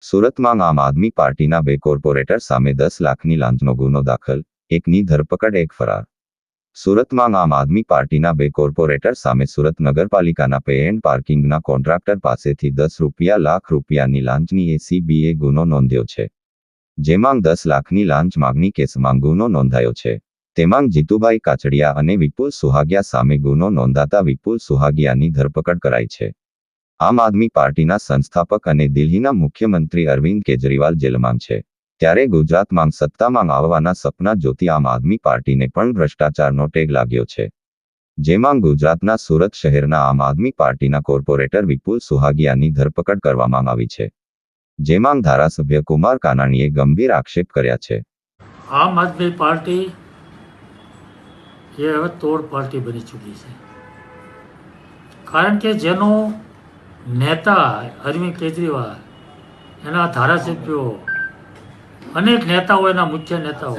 સુરતમાં આમ આદમી પાર્ટીના 2 કોર્પોરેટર સામે 10 લાખની લાંચનો ગુનો દાખલ, એકની ધરપકડ, એક ફરાર. સુરતમાં આમ આદમી પાર્ટીના 2 કોર્પોરેટર સામે સુરત નગરપાલિકાના પે એન્ડ પાર્કિંગના કોન્ટ્રાક્ટર પાસેથી ₹10 લાખની લાંચની એસીબીએ ગુનો નોંધ્યો છે. જેમાં 10 લાખની લાંચ માગણી કેસમાં ગુનો નોંધાયો છે. તેમાં જીતુભાઈ કાચડિયા અને વિપુલ સુહાગિયા સામે ગુનો નોંધાતા વિપુલ સુહાગિયાની ધરપકડ કરાઈ છે. આમ આદમી પાર્ટીના સંસ્થાપક અને દિલ્હીના મુખ્યમંત્રી અરવિંદ કેજરીવાલ જેલમાં છે. ત્યારે ગુજરાતમાં સત્તામાં આવવાના સપના જોતી આમ આદમી પાર્ટીને પણ ભ્રષ્ટાચારનો ટેગ લાગ્યો છે. જેમાં ગુજરાતના સુરત શહેરના આમ આદમી પાર્ટીના કોર્પોરેટર વિપુલ સુહાગિયાની ધરપકડ કરવામાં આવી છે. જેમાં ધારાસભ્ય કુમાર કાનાણીએ ગંભીર આક્ષેપ કર્યા છે. આમ આદમી પાર્ટી એ હવે તોડ પાર્ટી બની ચૂકી છે. કારણ કે જેનો નેતા અરવિંદ કેજરીવાલ, એના ધારાસભ્યો, અનેક નેતાઓ, એના મુખ્ય નેતાઓ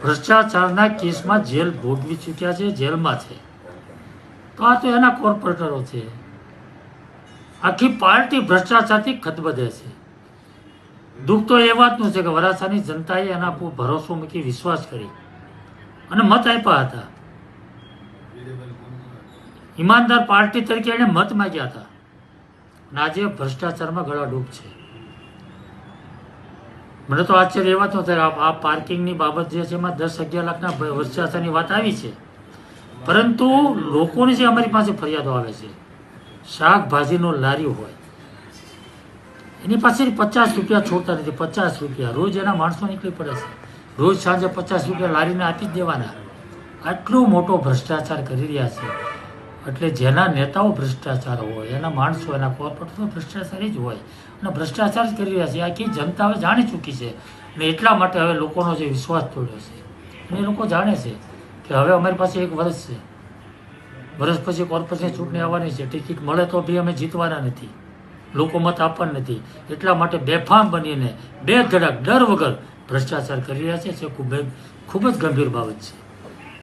ભ્રષ્ટાચારના કેસમાં જેલ ભોગવી ચૂક્યા છે, જેલમાં છે. તો આ તો એના કોર્પોરેટરો છે. આખી પાર્ટી ભ્રષ્ટાચારથી ખતબદે છે. દુઃખ તો એ વાતનું છે કે વરાછાની જનતાએ એના પર ભરોસો મૂકી, વિશ્વાસ કરી અને મત આપ્યા હતા. ઈમાનદાર પાર્ટી તરીકે એને મત માંગ્યા હતા અને આજે ભ્રષ્ટાચારમાં ગળાડૂબ છે. મને તો આશ્ચર્ય એ વાત ન થાય. આ પાર્કિંગની બાબત જે છે એમાં 10-11 લાખના ભ્રષ્ટાચારની વાત આવી છે, પરંતુ લોકોની જે અમારી પાસે ફરિયાદો આવે છે, શાકભાજીનો લારી હોય એની પાસે ₹50 છોડતા નથી. ₹50 રોજ એના માણસો નીકળી પડે છે. રોજ સાંજે ₹50 લારીને આપી જ દેવાના. આટલો મોટો ભ્રષ્ટાચાર કરી રહ્યા છે. એટલે જેના નેતાઓ ભ્રષ્ટાચાર હોય, એના માણસો, એના કોર્પોરેટરો ભ્રષ્ટાચારી જ હોય અને ભ્રષ્ટાચાર જ કરી રહ્યા છે. આખી જનતા હવે જાણી ચૂકી છે અને એટલા માટે હવે લોકોનો જે વિશ્વાસ તોડ્યો છે અને એ લોકો જાણે છે કે હવે અમારી પાસે 1 વર્ષ છે. વર્ષ પછી કોર્પોરેશન ચૂંટણી આવવાની છે. ટિકિટ મળે તો બી અમે જીતવાના નથી, લોકો મત આપવાના નથી. એટલા માટે બેફામ બનીને બેધડક ડર વગર ભ્રષ્ટાચાર કરી રહ્યા છે. ખૂબ જ ગંભીર બાબત છે.